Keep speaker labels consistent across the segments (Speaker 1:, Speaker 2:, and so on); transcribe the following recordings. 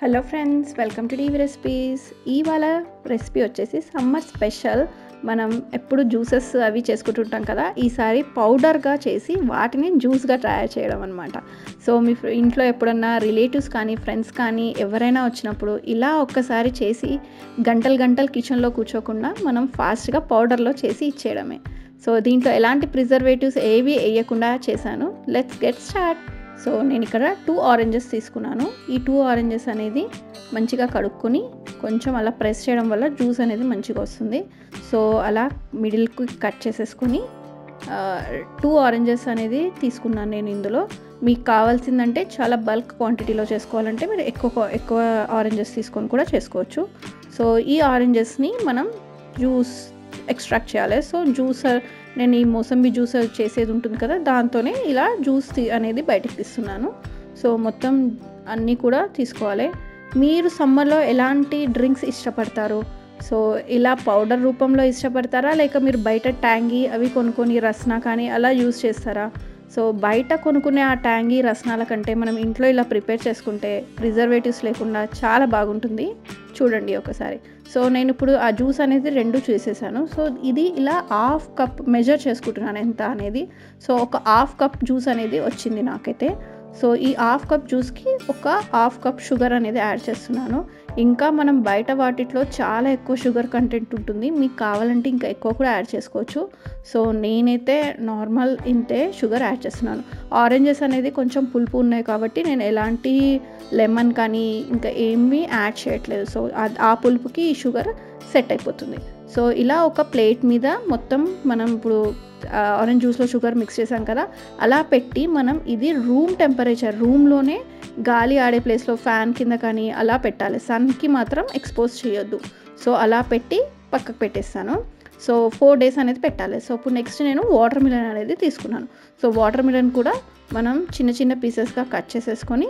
Speaker 1: Hello friends, welcome to TV recipes. ఇవాళ recipe వచ్చేసి summer special. మనం ఎప్పుడు జ్యూసెస్ అవి చేసుకుంటుంటాం కదా, ఈసారి పౌడర్గా చేసి వాటిని జ్యూస్గా తయారు చేయడం అనమాట. సో మీ ఇంట్లో ఎప్పుడన్నా రిలేటివ్స్ కానీ ఫ్రెండ్స్ కానీ ఎవరైనా వచ్చినప్పుడు ఇలా ఒక్కసారి చేసి గంటలు గంటలు కిచెన్లో కూర్చోకుండా మనం ఫాస్ట్గా పౌడర్లో చేసి ఇచ్చేయడమే. సో దీంట్లో ఎలాంటి ప్రిజర్వేటివ్స్ ఏవి వేయకుండా చేశాను. Let's get start. సో నేను ఇక్కడ 2 ఆరెంజెస్ తీసుకున్నాను. ఈ 2 ఆరెంజెస్ అనేది మంచిగా కడుక్కొని కొంచెం అలా ప్రెస్ చేయడం వల్ల జ్యూస్ అనేది మంచిగా వస్తుంది. సో అలా మిడిల్కి కట్ చేసేసుకొని 2 ఆరెంజెస్ అనేది తీసుకున్నాను నేను. ఇందులో మీకు కావాల్సిందంటే చాలా బల్క్ క్వాంటిటీలో చేసుకోవాలంటే మీరు ఎక్కువ ఆరెంజెస్ తీసుకొని కూడా చేసుకోవచ్చు. సో ఈ ఆరెంజెస్ని మనం జ్యూస్ ఎక్స్ట్రాక్ట్ చేయాలి. సో జ్యూసర్, నేను ఈ మోసంబి జ్యూసర్ చేసేది ఉంటుంది కదా, దాంతోనే ఇలా జ్యూస్ అనేది బయటకు తీస్తున్నాను. సో మొత్తం అన్నీ కూడా తీసుకోవాలి. మీరు సమ్మర్లో ఎలాంటి డ్రింక్స్ ఇష్టపడతారు? సో ఇలా పౌడర్ రూపంలో ఇష్టపడతారా, లేక మీరు బయట ట్యాంగీ అవి కొనుక్కొని రస్నా కానీ అలా యూజ్ చేస్తారా? సో బయట కొనుక్కునే ఆ ట్యాంగీ రస్నాల కంటే మనం ఇంట్లో ఇలా ప్రిపేర్ చేసుకుంటే ప్రిజర్వేటివ్స్ లేకుండా చాలా బాగుంటుంది. చూడండి ఒకసారి. సో నేను ఇప్పుడు ఆ జ్యూస్ అనేది 2 చేసేసాను. సో ఇది ఇలా 1/2 కప్ మెజర్ చేసుకుంటున్నాను ఎంత అనేది. సో ఒక 1/2 కప్ జ్యూస్ అనేది వచ్చింది నాకైతే. సో ఈ 1/2 కప్ జ్యూస్కి ఒక 1/2 కప్ షుగర్ అనేది యాడ్ చేస్తున్నాను. ఇంకా మనం బయట వాటిలో చాలా ఎక్కువ షుగర్ కంటెంట్ ఉంటుంది. మీకు కావాలంటే ఇంకా ఎక్కువ కూడా యాడ్ చేసుకోవచ్చు. సో నేనైతే నార్మల్ ఇంతే షుగర్ యాడ్ చేస్తున్నాను. ఆరెంజెస్ అనేది కొంచెం పులుపు ఉన్నాయి కాబట్టి నేను ఎలాంటి లెమన్ కానీ ఇంకా ఏమీ యాడ్ చేయట్లేదు. సో ఆ పులుపుకి ఈ షుగర్ సెట్ అయిపోతుంది. సో ఇలా ఒక ప్లేట్ మీద మొత్తం మనం ఇప్పుడు ఆరెంజ్ జ్యూస్లో షుగర్ మిక్స్ చేసాం కదా, అలా పెట్టి మనం ఇది రూమ్ టెంపరేచర్, రూమ్లోనే గాలి ఆడే ప్లేస్లో ఫ్యాన్ కింద కానీ అలా పెట్టాలి. సన్కి మాత్రం ఎక్స్పోజ్ చేయొద్దు. సో అలా పెట్టి పక్కకు పెట్టేస్తాను. సో 4 days అనేది పెట్టాలి. సో ఇప్పుడు నెక్స్ట్ నేను వాటర్ మిలన్ అనేది తీసుకున్నాను. సో వాటర్ మిలన్ కూడా మనం చిన్న చిన్న పీసెస్గా కట్ చేసేసుకొని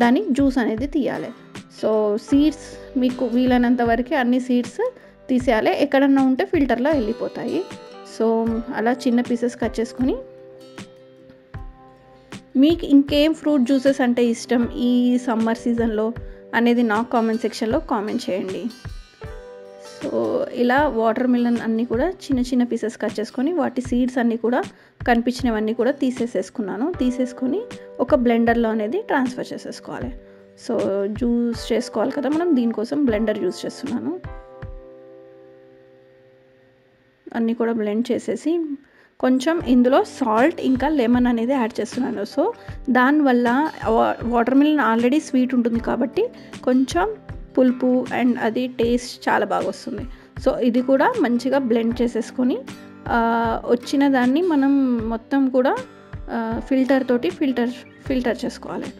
Speaker 1: దాని జ్యూస్ అనేది తీయాలి. సో సీడ్స్ మీకు వీలైనంత వరకు అన్ని సీడ్స్ తీసేయాలి. ఎక్కడన్నా ఉంటే ఫిల్టర్లో వెళ్ళిపోతాయి. సో అలా చిన్న పీసెస్ కట్ చేసుకొని, మీకు ఇంకేం ఫ్రూట్ జ్యూసెస్ అంటే ఇష్టం ఈ సమ్మర్ సీజన్లో అనేది నాకు కామెంట్ సెక్షన్లో కామెంట్ చేయండి. సో ఇలా వాటర్ మిలన్ అన్నీ కూడా చిన్న చిన్న పీసెస్ కట్ చేసుకొని వాటి సీడ్స్ అన్నీ కూడా కనిపించినవన్నీ కూడా తీసేసుకొని ఒక బ్లెండర్లో అనేది ట్రాన్స్ఫర్ చేసేసుకోవాలి. సో జ్యూస్ చేసుకోవాలి కదా మనం, దీనికోసం బ్లెండర్ యూజ్ చేస్తున్నాను. అన్నీ కూడా బ్లెండ్ చేసేసి కొంచెం ఇందులో సాల్ట్ ఇంకా లెమన్ అనేది యాడ్ చేస్తున్నాను. సో దానివల్ల వాటర్ మిలన్ ఆల్రెడీ స్వీట్ ఉంటుంది కాబట్టి కొంచెం పులుపు అండ్ అది టేస్ట్ చాలా బాగా వస్తుంది. సో ఇది కూడా మంచిగా బ్లెండ్ చేసేసుకొని వచ్చిన దాన్ని మనం మొత్తం కూడా ఫిల్టర్ తోటి ఫిల్టర్ చేసుకోవాలి.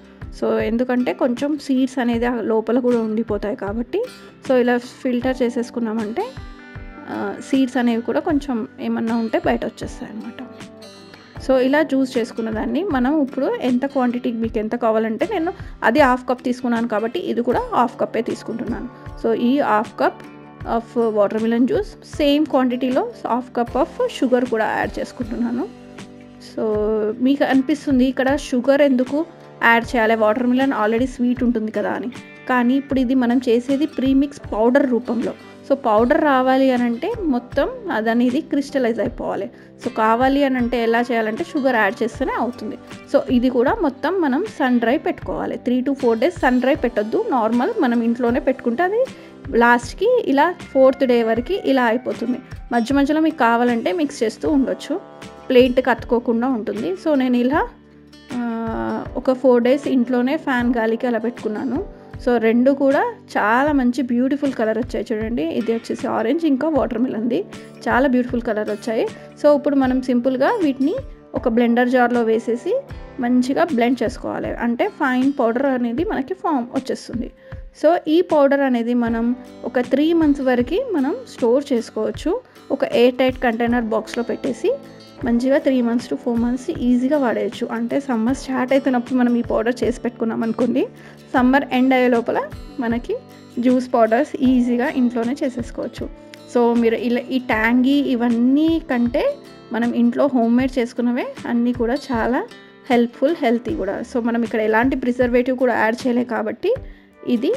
Speaker 1: సో ఎందుకంటే కొంచెం సీడ్స్ అనేది లోపల కూడా ఉండిపోతాయి కాబట్టి, సో ఇలా ఫిల్టర్ చేసేసుకున్నామంటే సీడ్స్ అనేవి కూడా కొంచెం ఏమన్నా ఉంటే బయట వచ్చేస్తాయి అన్నమాట. సో ఇలా జ్యూస్ చేసుకున్న దాన్ని మనం ఇప్పుడు ఎంత క్వాంటిటీ మీకు ఎంత కావాలంటే, నేను అది 1/2 కప్ తీసుకున్నాను కాబట్టి ఇది కూడా 1/2 కప్పే తీసుకుంటున్నాను. సో ఈ 1/2 cup of water melon juice same క్వాంటిటీలో 1/2 కప్ ఆఫ్ షుగర్ కూడా యాడ్ చేసుకుంటున్నాను. సో మీకు అనిపిస్తుంది ఇక్కడ షుగర్ ఎందుకు యాడ్ చేయాలి, వాటర్ మిలన్ ఆల్రెడీ స్వీట్ ఉంటుంది కదా అని. కానీ ఇప్పుడు ఇది మనం చేసేది ప్రీమిక్స్ పౌడర్ రూపంలో. సో పౌడర్ రావాలి అని అంటే మొత్తం అదనేది క్రిస్టలైజ్ అయిపోవాలి. సో కావాలి అని అంటే ఎలా చేయాలంటే షుగర్ యాడ్ చేస్తేనే అవుతుంది. సో ఇది కూడా మొత్తం మనం సన్ డ్రై పెట్టుకోవాలి. 3 to 4 days సన్ డ్రై పెట్టొద్దు. నార్మల్ మనం ఇంట్లోనే పెట్టుకుంటే అది లాస్ట్కి ఇలా 4th day వరకు ఇలా అయిపోతుంది. మధ్య మధ్యలో మీకు కావాలంటే మిక్స్ చేస్తూ ఉండొచ్చు, ప్లేట్కి అతుక్కోకుండా ఉంటుంది. సో నేను ఇలా ఒక 4 days ఇంట్లోనే ఫ్యాన్ గాలికి అలా పెట్టుకున్నాను. సో 2 కూడా చాలా మంచి బ్యూటిఫుల్ కలర్ వచ్చాయి. చూడండి, ఇది వచ్చేసి ఆరెంజ్, ఇంకా వాటర్ మిలన్ది చాలా బ్యూటిఫుల్ కలర్ వచ్చాయి. సో ఇప్పుడు మనం సింపుల్గా వీటిని ఒక బ్లెండర్ జార్లో వేసేసి మంచిగా బ్లెండ్ చేసుకోవాలి. అంటే ఫైన్ పౌడర్ అనేది మనకి ఫామ్ వచ్చేస్తుంది. సో ఈ పౌడర్ అనేది మనం ఒక 3 months వరకు మనం స్టోర్ చేసుకోవచ్చు. ఒక ఎయిర్ టైట్ కంటైనర్ బాక్స్లో పెట్టేసి మంచిగా 3 months to 4 months ఈజీగా వాడేయచ్చు. అంటే సమ్మర్ స్టార్ట్ అవుతున్నప్పుడు మనం ఈ పౌడర్ చేసి పెట్టుకున్నాం అనుకోండి, సమ్మర్ ఎండ్ అయ్యే లోపల మనకి జ్యూస్ పౌడర్స్ ఈజీగా ఇంట్లోనే చేసేసుకోవచ్చు. సో మీరు ఇలా ఈ ట్యాంగీ ఇవన్నీ కంటే మనం ఇంట్లో హోమ్మేడ్ చేసుకున్నవే అన్నీ కూడా చాలా హెల్తీ కూడా. సో మనం ఇక్కడ ఎలాంటి ప్రిజర్వేటివ్ కూడా యాడ్ చేయలేదు కాబట్టి ఇది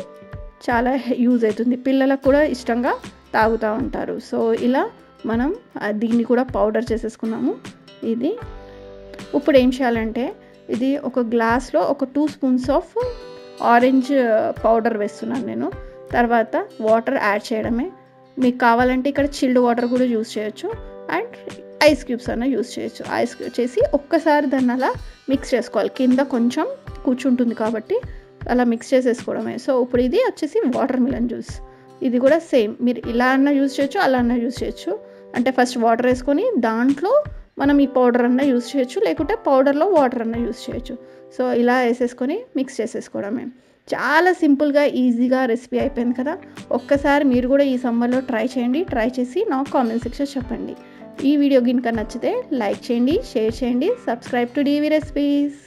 Speaker 1: చాలా యూజ్ అవుతుంది, పిల్లలకు కూడా ఇష్టంగా తాగుతూ ఉంటారు. సో ఇలా మనం దీన్ని కూడా పౌడర్ చేసేసుకున్నాము. ఇది ఇప్పుడు ఏం చేయాలంటే ఇది ఒక గ్లాస్లో ఒక 2 స్పూన్స్ ఆఫ్ ఆరెంజ్ పౌడర్ వేస్తున్నాను నేను. తర్వాత వాటర్ యాడ్ చేయడమే. మీకు కావాలంటే ఇక్కడ చిల్డ్ వాటర్ కూడా యూజ్ చేయొచ్చు అండ్ ఐస్ క్యూబ్స్ అన్న యూజ్ చేయొచ్చు. ఐస్ క్యూబ్ చేసి ఒక్కసారి దాన్ని అలా మిక్స్ చేసుకోవాలి, కింద కొంచెం కూర్చుంటుంది కాబట్టి అలా మిక్స్ చేసేసుకోవడమే. సో ఇప్పుడు ఇది వచ్చేసి వాటర్ మిలన్ జ్యూస్. ఇది కూడా సేమ్, మీరు ఇలా అన్న యూజ్ చేయొచ్చు, అలా అన్న యూజ్ చేయొచ్చు. అంటే ఫస్ట్ వాటర్ వేసుకొని దాంట్లో మనం ఈ పౌడర్ అన్న యూజ్ చేయొచ్చు, లేకుంటే పౌడర్లో వాటర్ అన్న యూజ్ చేయొచ్చు. సో ఇలా వేసేసుకొని మిక్స్ చేసేసుకోవడమే. చాలా సింపుల్గా ఈజీగా రెసిపీ అయిపోయింది కదా. ఒక్కసారి మీరు కూడా ఈ సమ్మర్లో ట్రై చేయండి. ట్రై చేసి నాకు కామెంట్ సెక్షన్ చెప్పండి. ఈ వీడియో కనుక నచ్చితే లైక్ చేయండి, షేర్ చేయండి, సబ్స్క్రైబ్ టు డీవీ రెసిపీస్.